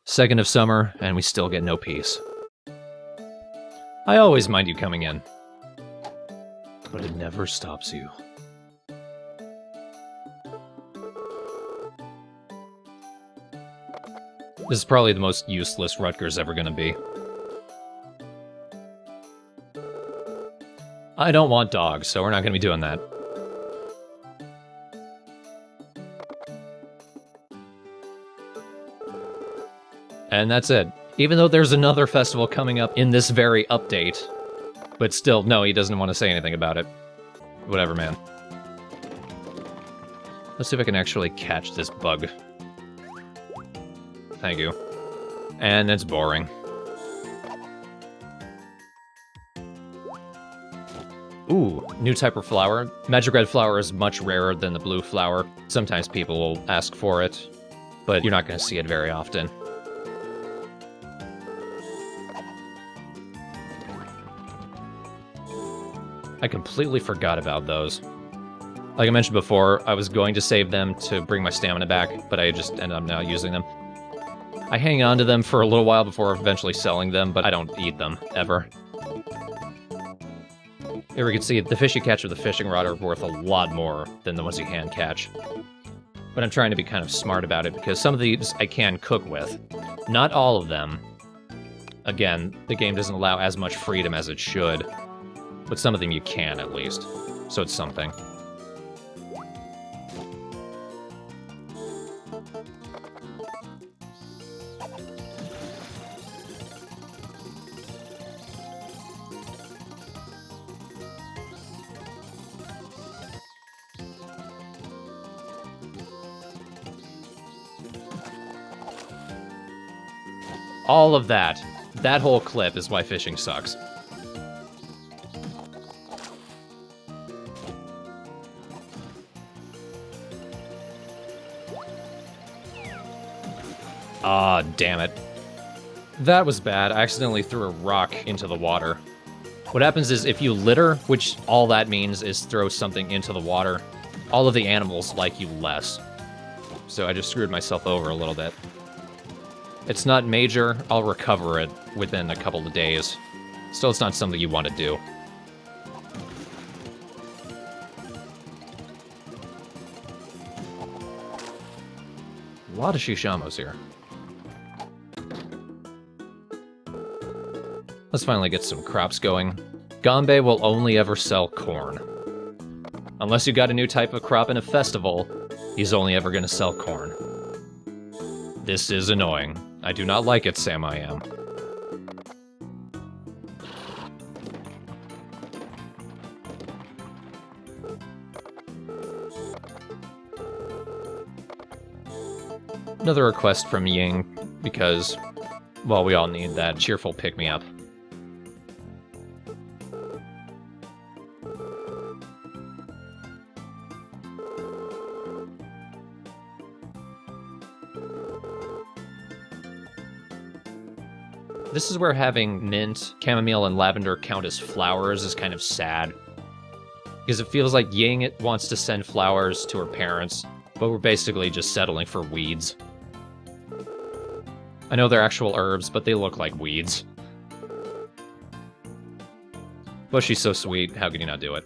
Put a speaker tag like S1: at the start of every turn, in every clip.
S1: 2nd of summer, and we still get no peace. I always mind you coming in. But it never stops you. This is probably the most useless Rutger's ever gonna be. I don't want dogs, so we're not gonna be doing that. And that's it. Even though there's another festival coming up in this very update, but still, no, he doesn't want to say anything about it. Whatever, man. Let's see if I can actually catch this bug. Thank you. And it's boring. Ooh, new type of flower. Magic red flower is much rarer than the blue flower. Sometimes people will ask for it, but you're not going to see it very often. I completely forgot about those. Like I mentioned before, I was going to save them to bring my stamina back, but I just ended up now using them. I hang on to them for a little while before eventually selling them, but I don't eat them, ever. Here we can see the fish you catch with a fishing rod are worth a lot more than the ones you hand catch. But I'm trying to be kind of smart about it, because some of these I can cook with. Not all of them. Again, the game doesn't allow as much freedom as it should. But some of them you can, at least. So it's something. All of that. That whole clip is why fishing sucks. Ah, damn it. That was bad. I accidentally threw a rock into the water. What happens is if you litter, which all that means is throw something into the water, all of the animals like you less. So I just screwed myself over a little bit. It's not major. I'll recover it within a couple of days. Still, it's not something you want to do. A lot of Shishamos here. Let's finally get some crops going. Gombe will only ever sell corn. Unless you got a new type of crop in a festival, he's only ever going to sell corn. This is annoying. I do not like it, Sam I Am. Another request from Ying, because, well, we all need that cheerful pick-me-up. This is where having mint, chamomile, and lavender count as flowers is kind of sad. Because it feels like Ying wants to send flowers to her parents, but we're basically just settling for weeds. I know they're actual herbs, but they look like weeds. But she's so sweet, how could you not do it?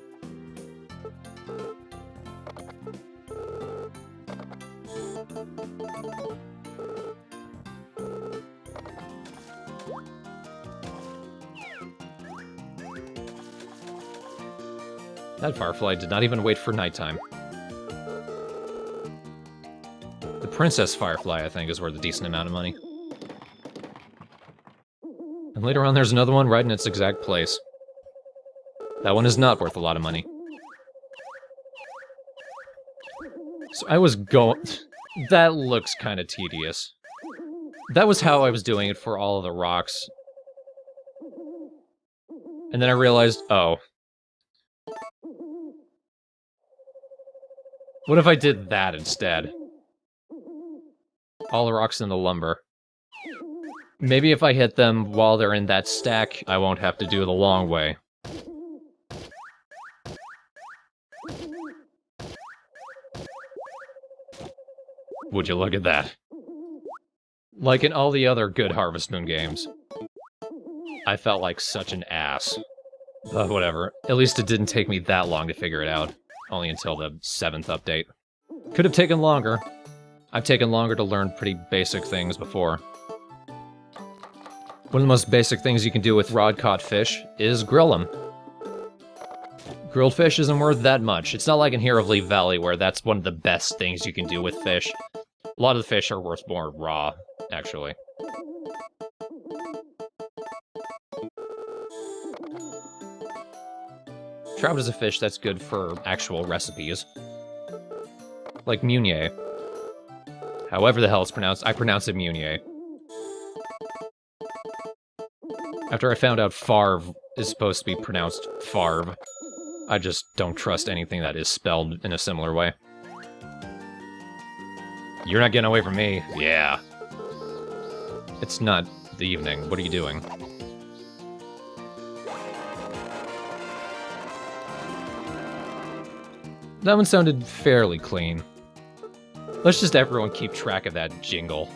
S1: That firefly did not even wait for nighttime. The princess firefly, I think, is worth a decent amount of money. And later on, there's another one right in its exact place. That one is not worth a lot of money. So I was going... That looks kind of tedious. That was how I was doing it for all of the rocks. And then I realized, oh. What if I did that instead? All the rocks in the lumber. Maybe if I hit them while they're in that stack, I won't have to do the long way. Would you look at that? Like in all the other good Harvest Moon games. I felt like such an ass. But whatever. At least it didn't take me that long to figure it out. Only until the 7th update. Could have taken longer. I've taken longer to learn pretty basic things before. One of the most basic things you can do with rod-caught fish is grill them. Grilled fish isn't worth that much. It's not like in Hero of Leaf Valley where that's one of the best things you can do with fish. A lot of the fish are worth more raw, actually. Trout is a fish that's good for actual recipes. Like Meunier. However the hell it's pronounced, I pronounce it Meunier. After I found out Farve is supposed to be pronounced Farve, I just don't trust anything that is spelled in a similar way. You're not getting away from me. Yeah. It's not the evening. What are you doing? That one sounded fairly clean. Let's just everyone keep track of that jingle.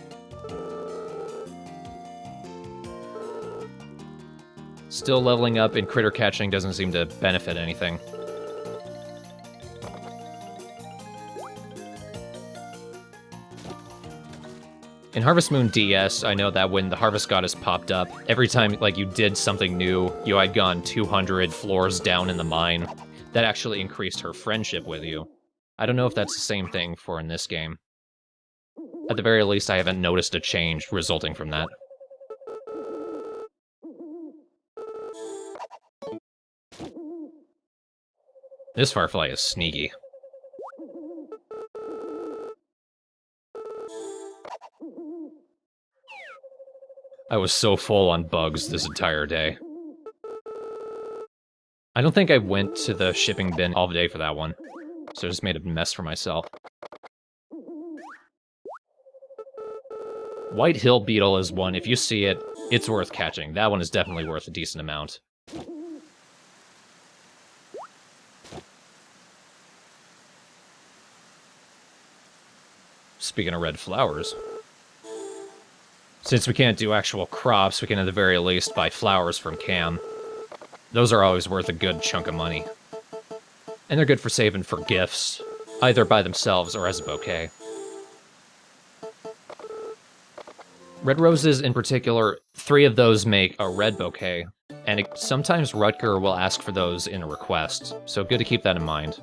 S1: Still leveling up in critter catching doesn't seem to benefit anything. In Harvest Moon DS, I know that when the Harvest Goddess popped up, every time like you did something new, you had gone 200 floors down in the mine, that actually increased her friendship with you. I don't know if that's the same thing for in this game. At the very least, I haven't noticed a change resulting from that. This Firefly is sneaky. I was so full on bugs this entire day. I don't think I went to the shipping bin all day for that one, so I just made a mess for myself. White Hill Beetle is one, if you see it, it's worth catching. That one is definitely worth a decent amount. Speaking of red flowers, since we can't do actual crops, we can at the very least buy flowers from Cam. Those are always worth a good chunk of money. And they're good for saving for gifts, either by themselves or as a bouquet. Red roses in particular, 3 of those make a red bouquet, and sometimes Rutger will ask for those in a request, so good to keep that in mind.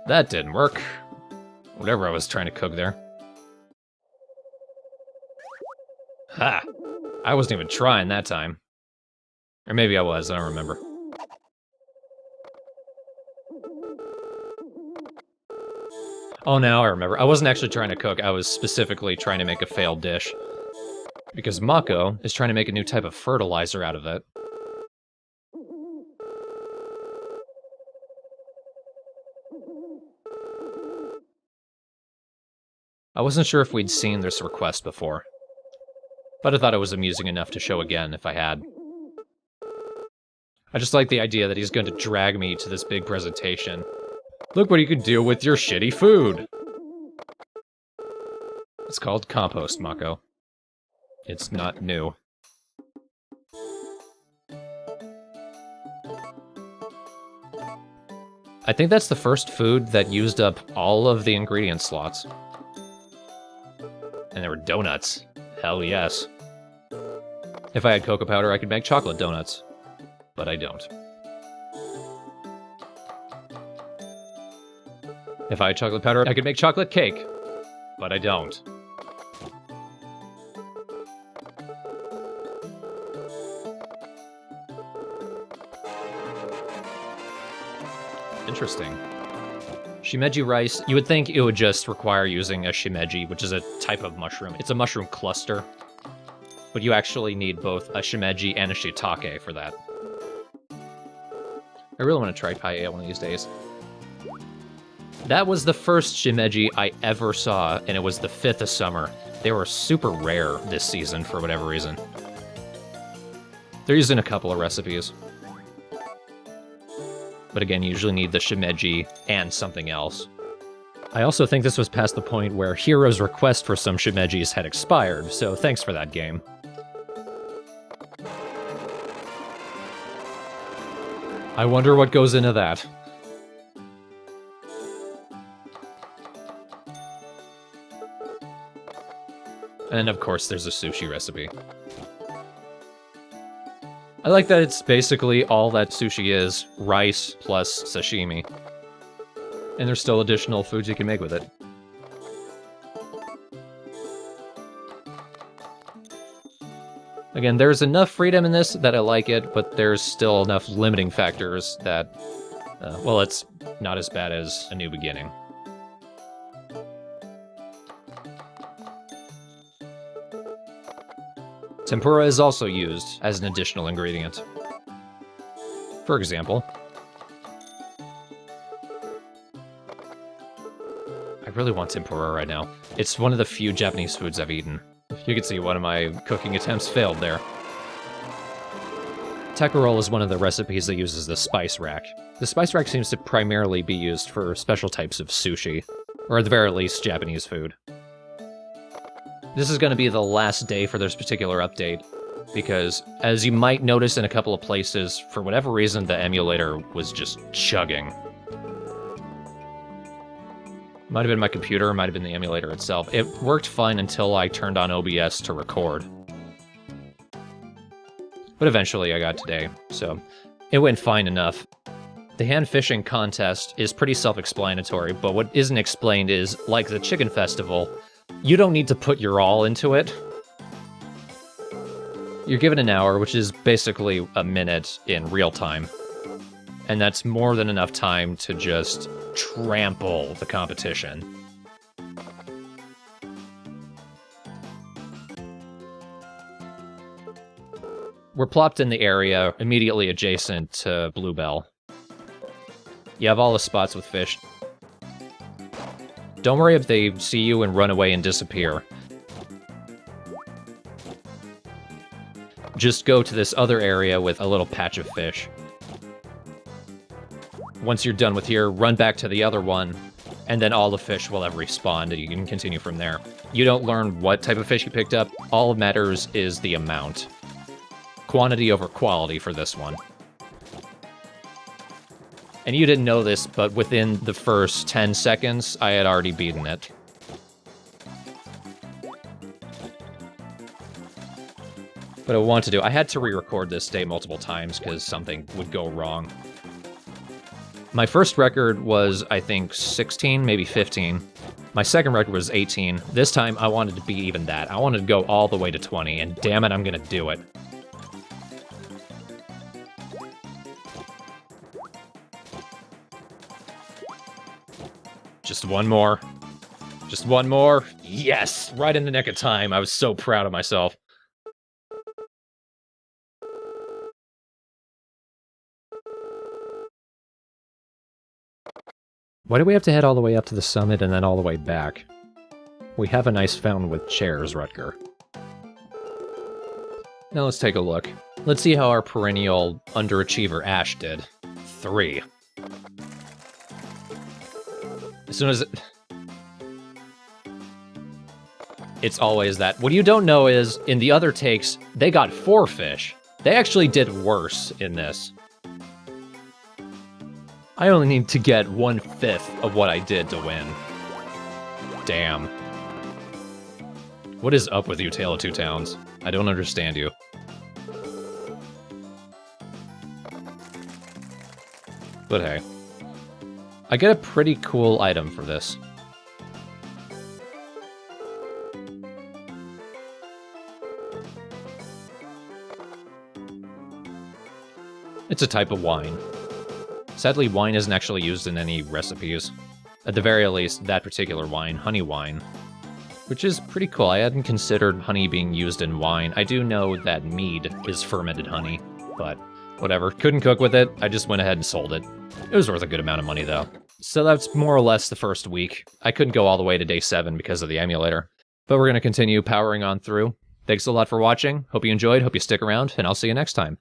S1: That didn't work. Whatever I was trying to cook there. Ha! I wasn't even trying that time. Or maybe I was, I don't remember. Oh, now I remember. I wasn't actually trying to cook, I was specifically trying to make a failed dish. Because Mako is trying to make a new type of fertilizer out of it. I wasn't sure if we'd seen this request before, but I thought it was amusing enough to show again if I had. I just like the idea that he's going to drag me to this big presentation. Look what you can do with your shitty food! It's called compost, Mako. It's not new. I think that's the first food that used up all of the ingredient slots. And there were donuts. Hell yes. If I had cocoa powder, I could make chocolate donuts. But I don't. If I had chocolate powder, I could make chocolate cake. But I don't. Interesting. Shimeji rice, you would think it would just require using a shimeji, which is a type of mushroom. It's a mushroom cluster. But you actually need both a shimeji and a shiitake for that. I really want to try paella one of these days. That was the first shimeji I ever saw, and it was the 5th of summer. They were super rare this season for whatever reason. They're used in a couple of recipes. But again, you usually need the shimeji and something else. I also think this was past the point where Hero's request for some shimejis had expired, so thanks for that, game. I wonder what goes into that. And of course, there's a sushi recipe. I like that it's basically all that sushi is, rice plus sashimi. And there's still additional foods you can make with it. Again, there's enough freedom in this that I like it, but there's still enough limiting factors that, well, it's not as bad as A New Beginning. Tempura is also used as an additional ingredient. For example, I really want tempura right now. It's one of the few Japanese foods I've eaten. You can see one of my cooking attempts failed there. Tekkoroll is one of the recipes that uses the spice rack. The spice rack seems to primarily be used for special types of sushi, or at the very least, Japanese food. This is going to be the last day for this particular update, because as you might notice in a couple of places, for whatever reason, the emulator was just chugging. Might have been my computer, might have been the emulator itself. It worked fine until I turned on OBS to record. But eventually I got today, so it went fine enough. The hand fishing contest is pretty self-explanatory, but what isn't explained is, like the Chicken Festival, you don't need to put your all into it. You're given an hour, which is basically a minute in real time. And that's more than enough time to just trample the competition. We're plopped in the area immediately adjacent to Bluebell. You have all the spots with fish. Don't worry if they see you and run away and disappear. Just go to this other area with a little patch of fish. Once you're done with here, run back to the other one, and then all the fish will have respawned, and you can continue from there. You don't learn what type of fish you picked up, all that matters is the amount. Quantity over quality for this one. And you didn't know this, but within the first 10 seconds, I had already beaten it. What I want to do, I had to re-record this day multiple times because something would go wrong. My first record was, I think, 16, maybe 15. My second record was 18. This time, I wanted to be even that. I wanted to go all the way to 20, and damn it, I'm gonna do it. Just one more. Just one more. Yes! Right in the nick of time. I was so proud of myself. Why do we have to head all the way up to the summit and then all the way back? We have a nice fountain with chairs, Rutger. Now let's take a look. Let's see how our perennial underachiever Ash did. 3. As soon as it's always that. What you don't know is, in the other takes, they got 4 fish. They actually did worse in this. I only need to get 1/5 of what I did to win. Damn. What is up with you, Tale of Two Towns? I don't understand you. But hey. I get a pretty cool item for this. It's a type of wine. Sadly, wine isn't actually used in any recipes. At the very least, that particular wine, honey wine. Which is pretty cool. I hadn't considered honey being used in wine. I do know that mead is fermented honey, but whatever. Couldn't cook with it, I just went ahead and sold it. It was worth a good amount of money, though. So that's more or less the first week. I couldn't go all the way to day 7 because of the emulator. But we're going to continue powering on through. Thanks a lot for watching. Hope you enjoyed, hope you stick around, and I'll see you next time.